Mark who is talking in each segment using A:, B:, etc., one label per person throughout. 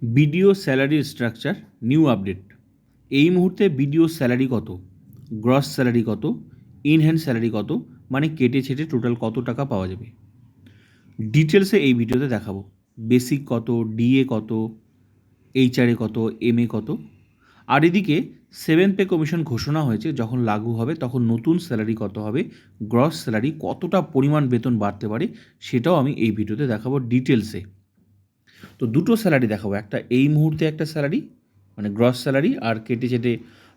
A: BDO salary structure new update. এই মুহূর্তে BDO salary কত, গ্রস স্যালারি কত, ইন হ্যান্ড স্যালারি কত, মানে কেটে ছেটে টোটাল কত টাকা পাওয়া যাবে ডিটেলসে এই ভিডিওতে দেখাবো। বেসিক কত, ডিএ কত, এইচআরএ কত, এমএ কত। আর এদিকে সেভেন পে কমিশন ঘোষণা হয়েছে, যখন লাগু হবে তখন নতুন স্যালারি কত হবে, গ্রস স্যালারি কতটা পরিমাণ বেতন বাড়তে পারে সেটাও আমি এই ভিডিওতে দেখাবো ডিটেলসে। তো দুটো স্যালারি দেখাবো, একটা এই মুহূর্তে একটা স্যালারি মানে গ্রস স্যালারি, আর কেটে চেটে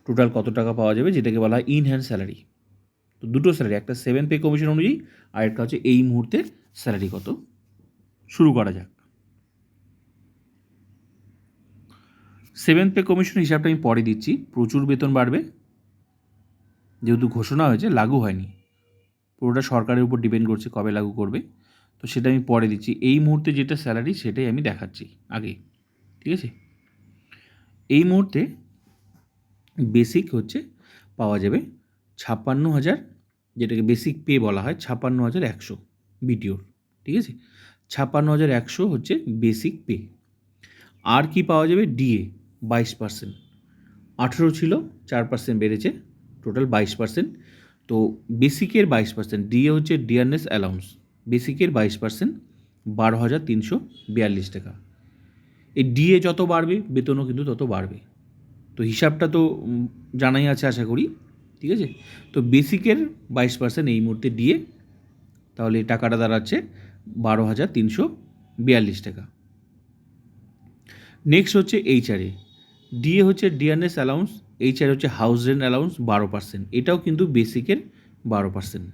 A: টোটাল কত টাকা পাওয়া যাবে যেটাকে বলা হয় ইন হ্যান্ড স্যালারি। তো দুটো স্যালারি, একটা সেভেন পে কমিশন অনুযায়ী আর একটা হচ্ছে এই মুহূর্তের স্যালারি কত। শুরু করা যাক। সেভেন পে কমিশন হিসাবটা আমি পরে দিচ্ছি। প্রচুর বেতন বাড়বে, যেহেতু ঘোষণা হয়েছে, লাগু হয়নি, পুরোটা সরকারের উপর ডিপেন্ড করছে কবে লাগু করবে। তো সেটা আমি পরে দিচ্ছি। এই মুহূর্তে যেটা স্যালারি সেটাই আমি দেখাচ্ছি আগে, ঠিক আছে। এই মুহূর্তে বেসিক হচ্ছে পাওয়া যাবে 56,000, যেটাকে বেসিক পে বলা হয়, 56,100 বিটিওর, ঠিক আছে। 56,100 হচ্ছে বেসিক পে। আর কি পাওয়া যাবে, ডিএ 22%, 18 ছিল 4% বেড়েছে, টোটাল 22%। তো বেসিকের 22%, ডিএ হচ্ছে ডিয়ারনেস অ্যালাউন্স, বেসিকের 22%, 12,342 টাকা। এই ডিএ যত বাড়বে বেতনও কিন্তু তত বাড়বে। তো হিসাবটা তো জানাই আছে আশা করি, ঠিক আছে। তো বেসিকের 22% এই মুহূর্তে ডিএ, তাহলে টাকাটা দাঁড়াচ্ছে 12,342 টাকা। নেক্সট হচ্ছে এইচআরএ। ডিএ হচ্ছে ডিয়ারনেস অ্যালাউন্স, এইচআরএ হচ্ছে হাউস রেন্ট অ্যালাউন্স 12%, এটাও কিন্তু বেসিকের 12%।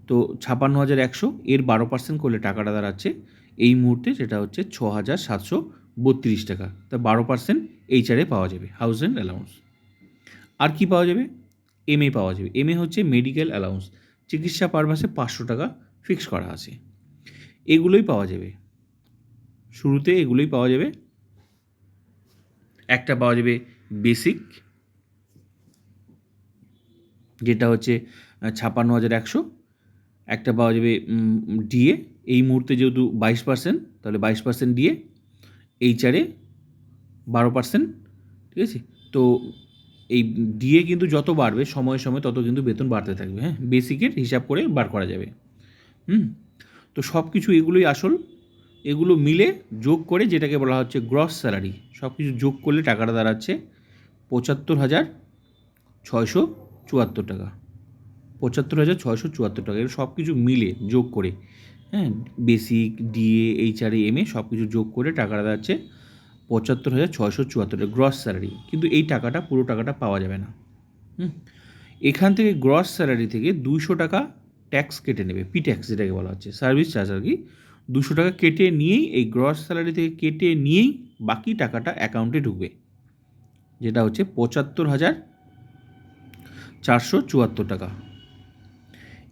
A: তো 56,100 এর 12% করলে টাকাটা দাঁড়াচ্ছে এই মুহূর্তে সেটা হচ্ছে 6,732 টাকা। তা 12% এইচআরএ পাওয়া যাবে, হাউস রেন্ট অ্যালাউন্স। আর কি পাওয়া যাবে, এমএ পাওয়া যাবে। এমএ হচ্ছে মেডিকেল অ্যালাউন্স, চিকিৎসা পারপাসে 500 টাকা ফিক্স করা আছে। এগুলোই পাওয়া যাবে, শুরুতে এগুলোই পাওয়া যাবে। একটা পাওয়া যাবে বেসিক, যেটা হচ্ছে 56,100। একটা পাওয়া যাবে ডিএ, এই মুহূর্তে যেহেতু 22%, তাহলে 22% ডিএ, এইচআরএ 12%, ঠিক আছে। তো এই ডিএ কিন্তু যত বাড়বে সময়ে সময়ে তত কিন্তু বেতন বাড়তে থাকবে, হ্যাঁ, বেসিকের হিসাব করে বার করা যাবে। তো সব কিছু এগুলোই আসল, এগুলো মিলে যোগ করে যেটাকে বলা হচ্ছে গ্রস স্যালারি, সব কিছু যোগ করলে টাকাটা দাঁড়াচ্ছে 75,674 টাকা। 75,674 টাকা, এর সব কিছু মিলে যোগ করে, হ্যাঁ, বেসিক, ডিএ, এইচআরএ, এমএ সব কিছু যোগ করে টাকাটা দাঁড়াচ্ছে 75,674 টাকা গ্রস স্যালারি। কিন্তু এই টাকাটা, পুরো টাকাটা পাওয়া যাবে না। এখান থেকে গ্রস স্যালারি থেকে 200 টাকা ট্যাক্স কেটে নেবে, পি ট্যাক্স যেটাকে বলা হচ্ছে, সার্ভিস চার্জ আর কি। 200 টাকা কেটে নিয়েই, এই গ্রস স্যালারি থেকে কেটে নিয়েই বাকি টাকাটা অ্যাকাউন্টে ঢুকবে, যেটা হচ্ছে 75,474 টাকা।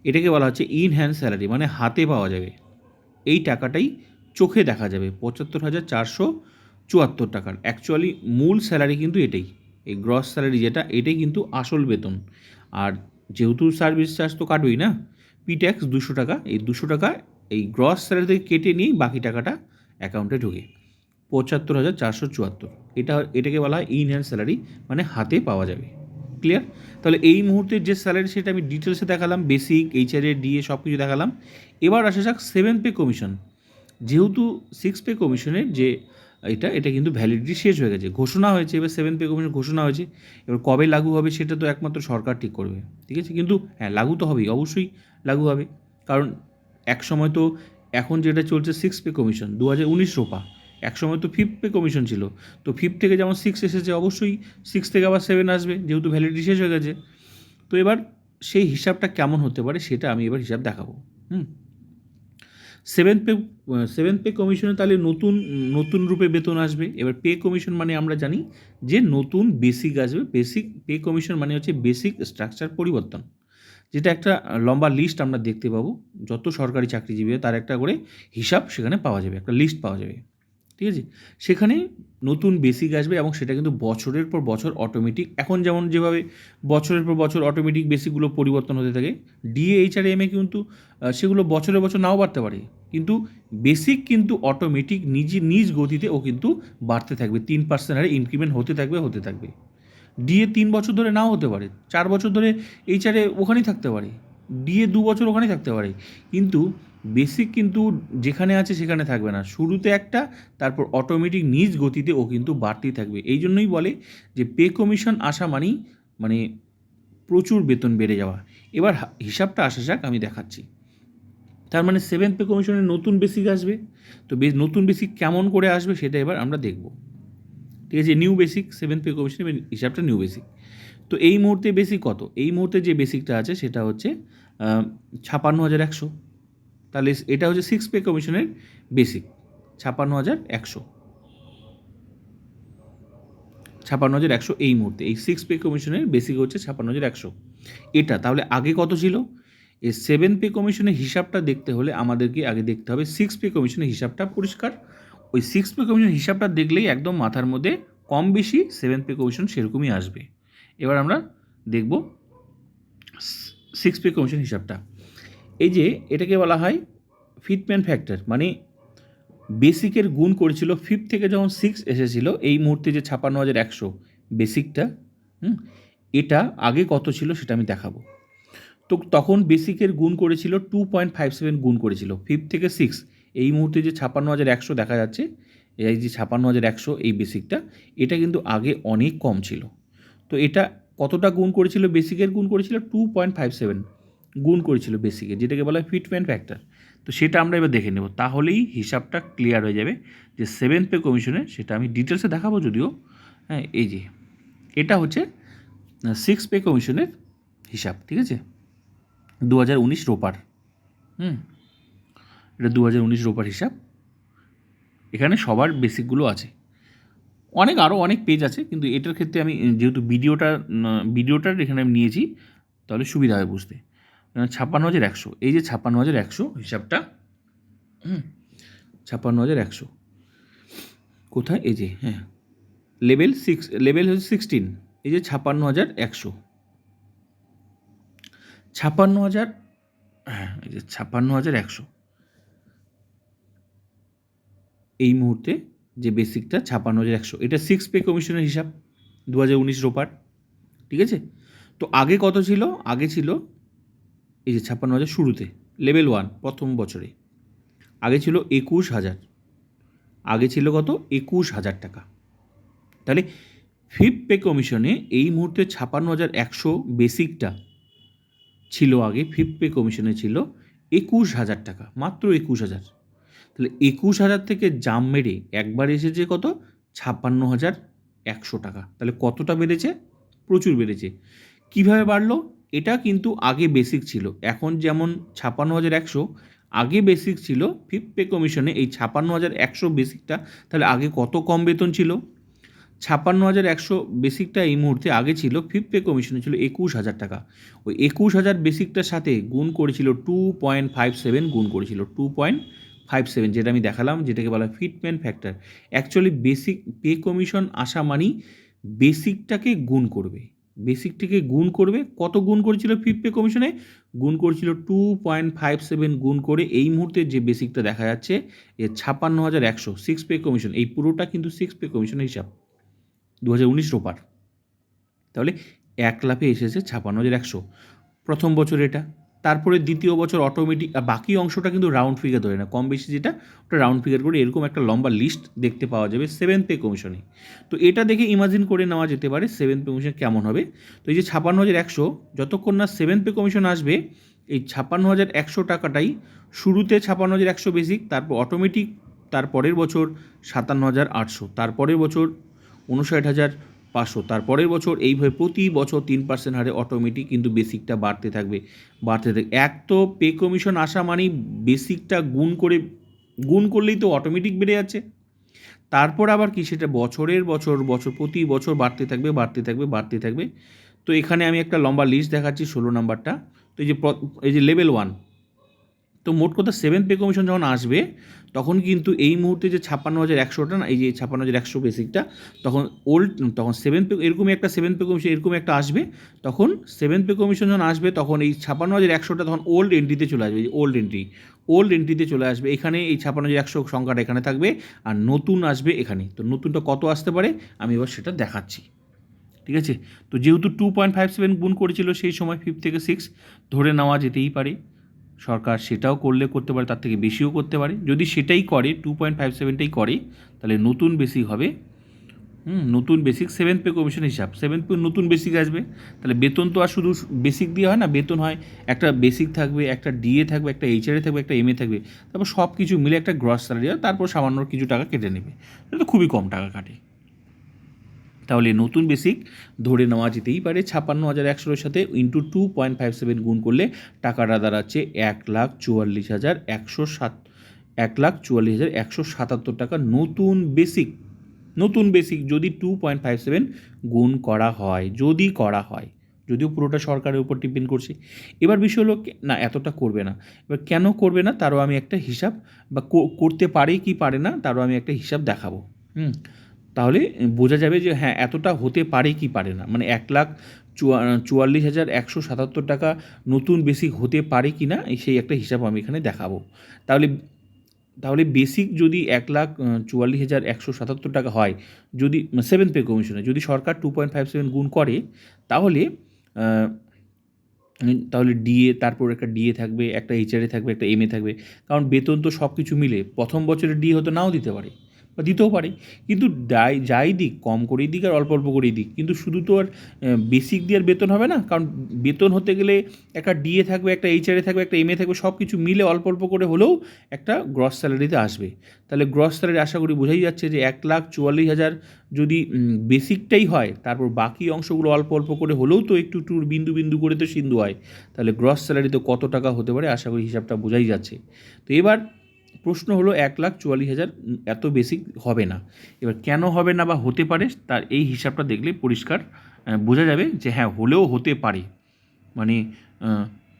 A: এটাকে বলা হচ্ছে ইন হ্যান্ড স্যালারি, মানে হাতে পাওয়া যাবে। এই টাকাটাই চোখে দেখা যাবে, 75,474 টাকার। অ্যাকচুয়ালি মূল স্যালারি কিন্তু এটাই, এই গ্রস স্যালারি যেটা, এটাই কিন্তু আসল বেতন। আর যেহেতু সার্ভিস চার্জ তো কাটবেই না, পি ট্যাক্স 200 টাকা, এই 200 টাকা এই গ্রস স্যালারি থেকে কেটে নিয়েই বাকি টাকাটা অ্যাকাউন্টে ঢোকে, 75,474। এটাকে বলা হয় ইন হ্যান্ড স্যালারি, মানে হাতে পাওয়া যাবে। ক্লিয়ার? তাহলে এই মুহূর্তের যে স্যালারি সেটা আমি ডিটেলসে দেখালাম, বেসিক, এইচআরএ, ডিএ সব কিছু দেখালাম। এবার আসা যাক সেভেন পে কমিশন। যেহেতু সিক্স পে কমিশনের যে এটা কিন্তু ভ্যালিডিটি শেষ হয়ে গেছে, ঘোষণা হয়েছে, এবার সেভেন পে কমিশন ঘোষণা হয়েছে। এবার কবে লাগু হবে সেটা তো একমাত্র সরকার ঠিক করবে, ঠিক আছে। কিন্তু হ্যাঁ, লাগু তো হবেই, অবশ্যই লাগু হবে। কারণ এক সময় তো, এখন যেটা চলছে সিক্স পে কমিশন 2019 রোপা, এক সময় তো ফিফথ পে কমিশন ছিল। তো ফিফথ থেকে যেমন সিক্স এসেছে, অবশ্যই সিক্স থেকে আবার সেভেন আসবে, যেহেতু ভ্যালিডিটি শেষ হয়ে গেছে। তো এবার সেই হিসাবটা কেমন হতে পারে সেটা আমি এবার হিসাব দেখাবো। সেভেন পে কমিশনে তাহলে নতুন নতুন রূপে বেতন আসবে। এবার পে কমিশন মানে আমরা জানি যে নতুন বেসিক আসবে। বেসিক পে কমিশন মানে হচ্ছে বেসিক স্ট্রাকচার পরিবর্তন, যেটা একটা লম্বা লিস্ট আমরা দেখতে পাবো। যত সরকারি চাকরিজীবী তার একটা করে হিসাব সেখানে পাওয়া যাবে, একটা লিস্ট পাওয়া যাবে, ঠিক আছে, সেখানে নতুন বেসিক আসবে এবং সেটা কিন্তু বছরের পর বছর অটোমেটিক, এখন যেমন যেভাবে বছরের পর বছর অটোমেটিক বেসিকগুলো পরিবর্তন হতে থাকে, ডিএ এইচআরএমে কিন্তু সেগুলো বছরের বছর নাও বাড়তে পারে, কিন্তু বেসিক কিন্তু অটোমেটিক নিজ গতিতে ও কিন্তু বাড়তে থাকবে, 3% হারে ইনক্রিমেন্ট হতে থাকবে। ডিএ 3 বছর ধরে নাও হতে পারে, 4 বছর ধরে এইচআরে ওখানেই থাকতে পারে, ডিএ 2 বছর ওখানেই থাকতে পারে, কিন্তু বেসিক কিন্তু যেখানে আছে সেখানে থাকবে না, শুরুতে একটা, তারপর অটোমেটিক নিজ গতিতে ও কিন্তু বাড়তেই থাকবে। এই জন্যই বলে যে পে কমিশন আসা মানেই মানে প্রচুর বেতন বেড়ে যাওয়া। এবার হিসাবটা আসা যাক, আমি দেখাচ্ছি। তার মানে 7th পে কমিশনের নতুন বেসিক আসবে, তো নতুন বেসিক কেমন করে আসবে সেটা এবার আমরা দেখব। ঠিক আছে, নিউ বেসিক 7th পে কমিশনের হিসাবটা নিউ বেসিক। তো এই মুহূর্তে বেসিক কত? এই মুহূর্তে যে বেসিকটা আছে সেটা হচ্ছে 56,100। তাহলে এটা হচ্ছে 6 পে কমিশনের বেসিক, 56,100, 56,100 এই মুহূর্তে এই 6 পে কমিশনের বেসিক হচ্ছে 56,100। এটা তাহলে আগে কত ছিল? এই 7 পে কমিশনের হিসাবটা দেখতে হলে আমাদেরকে আগে দেখতে হবে 6 পে কমিশনের হিসাবটা পরিষ্কার। ওই 6 পে কমিশনের হিসাবটা দেখলেই একদম মাথার মধ্যে কম বেশি 7 পে কমিশন সেরকমই আসবে। এবার আমরা দেখব 6 পে কমিশন হিসাবটা। এই যে এটাকে বলা হয় ফিটমেন্ট ফ্যাক্টর, মানে বেসিকের গুণ করেছিল 5 থেকে যখন 6 এসেছিল, এই মুহূর্তে যে 56,100 বেসিকটা, এটা আগে কত ছিল সেটা আমি দেখাবো। তো তখন বেসিকের গুণ করেছিল 2.57 গুণ করেছিল 5 থেকে 6। এই মুহূর্তে যে 56,100 দেখা যাচ্ছে, এই যে 56,100 এই বেসিকটা, এটা কিন্তু আগে অনেক কম ছিল। তো এটা কতটা গুণ করেছিল? বেসিকের গুণ করেছিল 2.57 গুণ করেছিল বেসিকের, যেটাকে বলা হয় ফিটমেন্ট ফ্যাক্টর। তো সেটা আমরা এবার দেখে নেব, তাহলেই হিসাবটা ক্লিয়ার হয়ে যাবে যে 7th পে কমিশনে, সেটা আমি ডিটেলসে দেখাবো যদিও। হ্যাঁ, এই যে এটা হচ্ছে 6 পে কমিশনের হিসাব, ঠিক আছে, 2019 রোপার। এটা 2019 রোপার হিসাব। এখানে সবার বেসিকগুলো আছে, আরও অনেক পেজ আছে, কিন্তু এটার ক্ষেত্রে আমি যেহেতু ভিডিওটার এখানে আমি নিয়েছি, তাহলে সুবিধা হয় বুঝতে। 56,100, এই যে 56,100 হিসাবটা, 56,100 কোথায়? এই যে, হ্যাঁ, লেভেল হচ্ছে 16, এই যে 56,100, 56,000, হ্যাঁ, এই যে 56,100 এই মুহূর্তে যে বেসিকটা 56,100, এটা 6 পে কমিশনের হিসাব 2019 রোপার, ঠিক আছে। তো আগে কত ছিল? আগে ছিল এই যে 56,000 শুরুতে, লেভেল 1 প্রথম বছরে আগে ছিল 21,000, আগে ছিল কত? 21,000 টাকা। তাহলে 5th পে কমিশনে এই মুহূর্তে 56,100 বেসিকটা ছিল আগে, 5th পে কমিশনে ছিল 21,000 টাকা, মাত্র 21,000। তাহলে 21,000 থেকে জাম মেরে একবার এসেছে কত? 56,100 টাকা। তাহলে কতটা বেড়েছে? প্রচুর বেড়েছে। কিভাবে বাড়লো? এটা কিন্তু আগে বেসিক ছিল, এখন যেমন 56,100 আগে বেসিক ছিল 5th পে কমিশনে, এই 56,100 বেসিকটা, তাহলে আগে কত কম বেতন ছিল? 56,100 বেসিকটা এই মুহূর্তে আগে ছিল 5th পে কমিশনে ছিল 21,000 টাকা। ওই 21,000 বেসিকটার সাথে গুণ করেছিল 2.57, গুণ করেছিল 2.57, যেটা আমি দেখালাম, যেটাকে বলা হয় fitment factor. Actually basic pay commission আসা মানেই বেসিকটাকে গুণ করবে, বেসিকটাকে গুণ করবে। কত গুণ করেছিল 5th পে কমিশনে? গুণ করেছিল 2.57 গুণ করে এই মুহূর্তে যে বেসিকটা দেখা যাচ্ছে এ 56,100 6 পে কমিশন, এই পুরোটা কিন্তু 6 পে কমিশনের হিসাব 2019 রোপার। তাহলে 1 লাফে এসেছে 56,100 প্রথম বছর এটা। তারপরে দ্বিতীয় বছর অটোমেটিক, বাকি অংশটা কিন্তু রাউন্ড ফিগার ধরে না, কম বেশি যেটা ওটা রাউন্ড ফিগার করে এরকম একটা লম্বা লিস্ট দেখতে পাওয়া যাবে 7th পে কমিশনে। তো এটা দেখে ইমাজিন করে নেওয়া যেতে পারে 7th পে কমিশন কেমন হবে। তো এই যে 56,100, যতক্ষণ না 7th পে কমিশন আসবে, এই 56,100 টাকাটাই শুরুতে 56,100 বেসিক, তারপর অটোমেটিক তারপরের বছর 57,800, তারপরের বছর 59,500, তারপরের বছর এইভাবে প্রতি বছর 3% হারে অটোমেটিক কিন্তু বেসিকটা বাড়তে থাকবে। এক তো পে কমিশন আসা মানেই বেসিকটা গুণ করলেই তো অটোমেটিক বেড়ে যাচ্ছে, তারপর আবার কি সেটা বছরের বছর প্রতি বছর বাড়তে থাকবে। তো এখানে আমি একটা লম্বা লিস্ট দেখাচ্ছি 16 নাম্বারটা। তো এই যে লেভেল 1, তো মোট কথা 7th পে কমিশন যখন আসবে তখন কিন্তু এই মুহূর্তে যে 56,100টা না, এই যে 56,100 বেসিকটা, তখন তখন সেভেন পে এরকমই একটা সেভেন পে কমিশন এরকম একটা আসবে। তখন সেভেন পে কমিশন যখন আসবে তখন এই 56,100টা তখন ওল্ড এন্ট্রিতে চলে আসবে। এই ওল্ড এন্ট্রিতে চলে আসবে। এখানে এই 56,100 সংখ্যাটা এখানে থাকবে, আর নতুন আসবে এখানে। তো নতুনটা কত আসতে পারে আমি এবার সেটা দেখাচ্ছি। ঠিক আছে, তো যেহেতু 2.57 গুণ করেছিল সেই সময় 5 থেকে 6, ধরে নেওয়া যেতেই পারে সরকার সেটাও করতে পারে, তার থেকে বেশিও করতে পারে। যদি সেটাই করে 2.57টাই করে, তাহলে নতুন বেসিক হবে, নতুন বেসিক সেভেন্থ পে কমিশন হিসাব, সেভেন্থ পে নতুন বেসিক আসবে। তাহলে বেতন তো আর শুধু বেসিক দিয়ে হয় না, বেতন হয় একটা বেসিক থাকবে, একটা ডিএ থাকবে, একটা এইচআরএ থাকবে, একটা এমএ থাকবে, তারপর সব কিছু মিলে একটা গ্রস স্যালারি হয়, তারপর সামান্য কিছু টাকা কেটে নেবে, এটা তো খুবই কম টাকা কাটে। তাহলে নতুন বেসিক ধরে নেওয়া যেতেই পারে 56,100-এর সাথে ইন্টু 2.57 গুণ করলে টাকাটা দাঁড়াচ্ছে 1,44,177 টাকা নতুন বেসিক যদি 2.57 গুণ করা হয়, যদিও পুরোটা সরকারের উপর ডিপেন্ড করছে। এবার বিষয় হলো না, এতটা করবে না। এবার কেন করবে না তারও আমি একটা হিসাব, বা করতে পারে কি পারে না তারও আমি একটা হিসাব দেখাবো। তাহলে বোঝা যাবে যে হ্যাঁ এতটা হতে পারে কি পারে না, মানে 1,44,177 টাকা নতুন বেসিক হতে পারে কি না সেই একটা হিসাব আমি এখানে দেখাবো। তাহলে বেসিক যদি 1,44,177 টাকা হয়, যদি সেভেন্থ পে কমিশনে যদি সরকার 2.57 গুণ করে, তাহলে ডিএ, তারপর একটা ডিএ থাকবে, একটা এইচআরএ থাকবে, একটা এমএ থাকবে। কারণ বেতন তো সব কিছু মিলে প্রথম বছরের ডিএ হয়তো নাও দিতে পারে বা দিতেও পারে, কিন্তু যাই দিক, কম করেই দিক আর অল্প অল্প করেই দিক, কিন্তু শুধু তো আর বেসিক দিয়ে আর বেতন হবে না। কারণ বেতন হতে গেলে একটা ডিএ থাকবে, একটা এইচআরএ থাকবে, একটা এমএ থাকবে, সব কিছু মিলে অল্প অল্প করে হলেও একটা গ্রস স্যালারিতে আসবে। তাহলে গ্রস স্যালারি আশা করি বোঝাই যাচ্ছে যে 1,44,000 যদি বেসিকটাই হয়, তারপর বাকি অংশগুলো অল্প অল্প করে হলেও তো একটু টুর বিন্দু বিন্দু করে তো সিন্ধু হয়, তাহলে গ্রস স্যালারি তো কত টাকা হতে পারে আশা করি হিসাবটা বোঝাই যাচ্ছে। তো এবার প্রশ্ন হলো 1,44,000 এত বেসিক হবে না। এবার কেন হবে না বা হতে পারে, তার এই হিসাবটা দেখলে পরিষ্কার বোঝা যাবে যে হ্যাঁ হলেও হতে পারে, মানে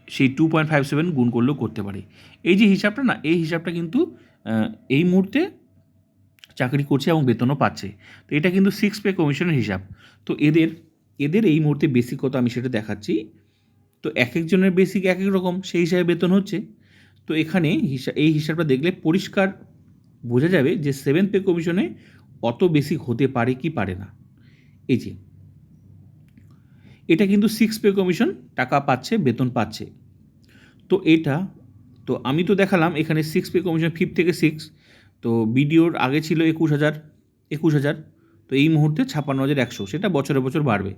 A: সেই 2.57 গুণ করলেও করতে পারে। এই যে হিসাবটা না, এই হিসাবটা কিন্তু এই মুহূর্তে চাকরি করছে এবং বেতনও পাচ্ছে। তো এটা কিন্তু 6 পে কমিশনের হিসাব। তো এদের এই মুহূর্তে বেসিক কত আমি সেটা দেখাচ্ছি। তো এক একজনের বেসিক এক এক রকম, সেই হিসাবে বেতন হচ্ছে। তো এখানে এই হিসাবটা দেখলে পরিষ্কার বোঝা যাবে যে সেভেন্থ পে কমিশনে অত বেসিক হতে পারে কি পারে না। এই যে এটা কিন্তু 6 পে কমিশন টাকা পাচ্ছে, বেতন পাচ্ছে। তো আমি তো দেখালাম এখানে 6 পে কমিশন 5 থেকে 6, তো বিডিওর আগে ছিল 21,000, তো এই মুহূর্তে 56,100, সেটা বছরে বছর বাড়বে।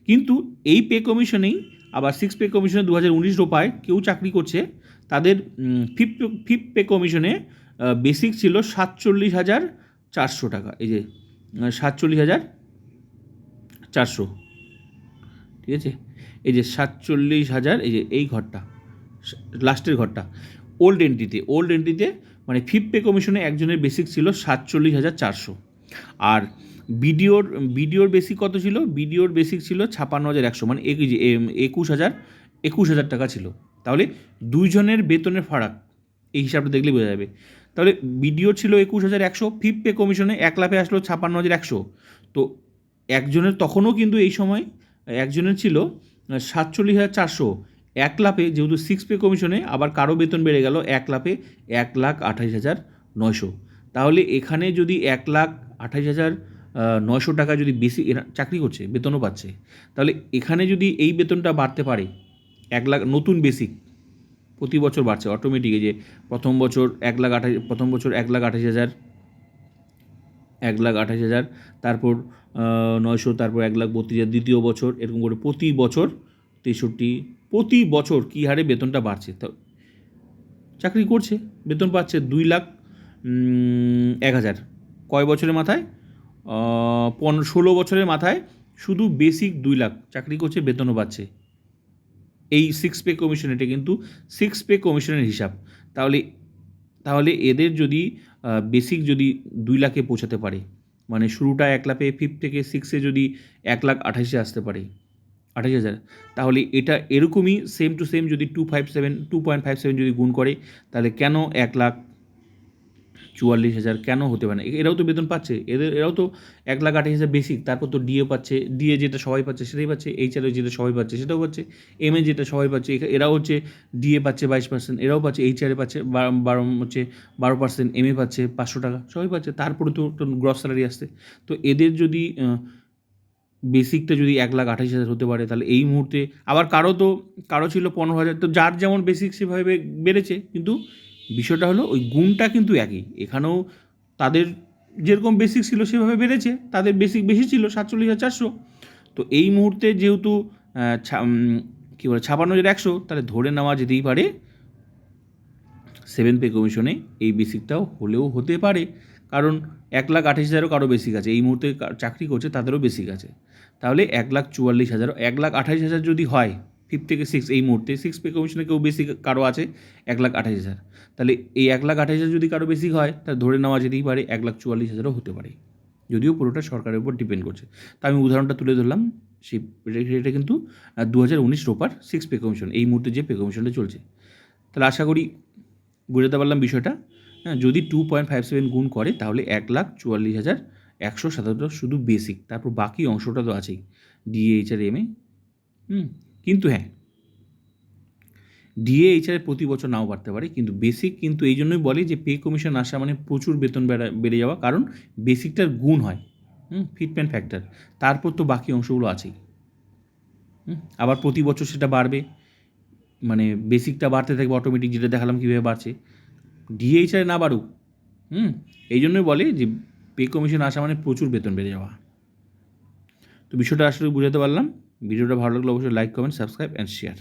A: কিন্তু এই পে কমিশনেই আবার 6 পে কমিশনে 2019 রোপায় কেউ চাকরি করছে, তাদের ফিফথ পে কমিশনে বেসিক ছিল 47,400 টাকা। এই যে 47,400, ঠিক আছে, এই যে 47,000, এই যে এই ঘরটা লাস্টের ঘরটা ওল্ড এন্ট্রিতে মানে ফিফথ পে কমিশনে একজনের বেসিক ছিল 47,400, আর বিডিওর বেসিক কত ছিল? বিডিওর বেসিক ছিল 56,100, মানে 21,000 টাকা ছিল। তাহলে দুইজনের বেতনের ফারাক এই হিসাবটা দেখলে বোঝা যাবে। তাহলে বিডিওর ছিল 21,100, ফিফথ পে কমিশনে এক লাফে আসলো 56,100। তো একজনের তখনও কিন্তু এই সময় একজনের ছিল 47,400, এক লাফে যেহেতু 6 পে কমিশনে আবার কারো বেতন বেড়ে গেল এক লাফে 1,28,900। তাহলে এখানে যদি 1,28,900 টাকা যদি বেশি এরা চাকরি করছে, বেতনও পাচ্ছে, তাহলে এখানে যদি এই বেতনটা বাড়তে পারে 1 লাখ, নতুন বেসিক প্রতি বছর বাড়ছে অটোমেটিক, যে প্রথম বছর 1,28,000, 1,28,000, তারপর 900, তারপর 1,32,000 দ্বিতীয় বছর, এরকম করে প্রতি বছর 63, প্রতি বছর কী হারে বেতনটা বাড়ছে। তো চাকরি করছে, বেতন পাচ্ছে 2,01,000, কয় বছরের মাথায়? 16 বছরের মাথায় শুধু বেসিক 2 লাখ চাকরি করছে, বেতনও পাচ্ছে। এই 6 পে কমিশন, এটা কিন্তু 6 পে কমিশনের হিসাব। তাহলে এদের যদি বেসিক যদি 2 লাখে পৌঁছাতে পারে, মানে শুরুটা 1 লাখে, ফিফথ থেকে 6-এ যদি 1,28,000 আসতে পারে, 28,000, তাহলে এটা এরকমই সেম টু সেম যদি 2.57 যদি গুণ করে, তাহলে কেন 44,000 কেন হতে পারে না? এরাও তো বেতন পাচ্ছে, এরাও তো 1,28,000 বেসিক, তারপর তো ডিএ পাচ্ছে, ডিএ যেটা সবাই পাচ্ছে সেটাই পাচ্ছে, এইচআরএ যেটা সবাই পাচ্ছে সেটাও পাচ্ছে, এমএ যেটা সবাই পাচ্ছে, এরাও হচ্ছে ডিএ পাচ্ছে 22%, এরাও পাচ্ছে, এইচআরএ পাচ্ছে 12%, এমএ পাচ্ছে 500 টাকা, সবাই পাচ্ছে, তারপরে তো গ্রস স্যালারি আসছে। তো এদের যদি বেসিকটা যদি 1,28,000 হতে পারে, তাহলে এই মুহূর্তে আবার কারো ছিল 15,000, তো যার যেমন বেসিক সেভাবে বেড়েছে, কিন্তু বিষয়টা হলো ওই গুণটা কিন্তু একই। এখানেও তাদের যেরকম বেসিক ছিল সেভাবে বেড়েছে, তাদের বেসিক বেশি ছিল 47,400। তো এই মুহূর্তে যেহেতু কী বলে 56,100, তাহলে ধরে নেওয়া যেতেই পারে 7 পে কমিশনে এই বেসিকটাও হলেও হতে পারে, কারণ 1,28,000 কারো বেসিক আছে, এই মুহূর্তে চাকরি করছে তাদেরও বেসিক আছে। তাহলে 1,44,000, 1,28,000 যদি হয় 5 থেকে 6, এই মুহূর্তে 6 পে কমিশনে কেউ বেসিক কারো আছে 1,28,000, তাহলে এই 1,28,000 যদি কারো বেসিক হয়, তাহলে ধরে নেওয়া যেতেই পারে 1,44,000ও হতে পারে, যদিও পুরোটা সরকারের উপর ডিপেন্ড করছে। তা আমি উদাহরণটা তুলে ধরলাম, সেই এটা কিন্তু 2019 রোপার 6 পে কমিশন, এই মুহূর্তে যে পে কমিশনটা চলছে। তাহলে আশা করি বুঝতে পারলাম বিষয়টা। হ্যাঁ, যদি 2.57 গুণ করে তাহলে 1,44,177 শুধু বেসিক, তারপর বাকি অংশটা তো আছেই, ডিএ, এমএ। কিন্তু হ্যাঁ, ডিএ প্রতি বছর নাও বাড়তে পারে, কিন্তু বেসিক কিন্তু এই জন্যই বলে যে পে কমিশন আসা মানে প্রচুর বেতন বেড়ে যাওয়া, কারণ বেসিকটার গুণ হয়, ফিটমেন্ট ফ্যাক্টর, তারপর তো বাকি অংশগুলো আছেই। আবার প্রতি বছর সেটা বাড়বে, মানে বেসিকটা বাড়তে থাকবে অটোমেটিক, যেটা দেখালাম কীভাবে বাড়ছে। ডিএইচআর না বাড়ুক, এই জন্যই বলে যে পে কমিশন আসা মানে প্রচুর বেতন বেড়ে যাওয়া। তো বিষয়টা আসলে বুঝাতে পারলাম। ভিডিওটা ভালো লাগলে অবশ্যই like, comment, subscribe and share.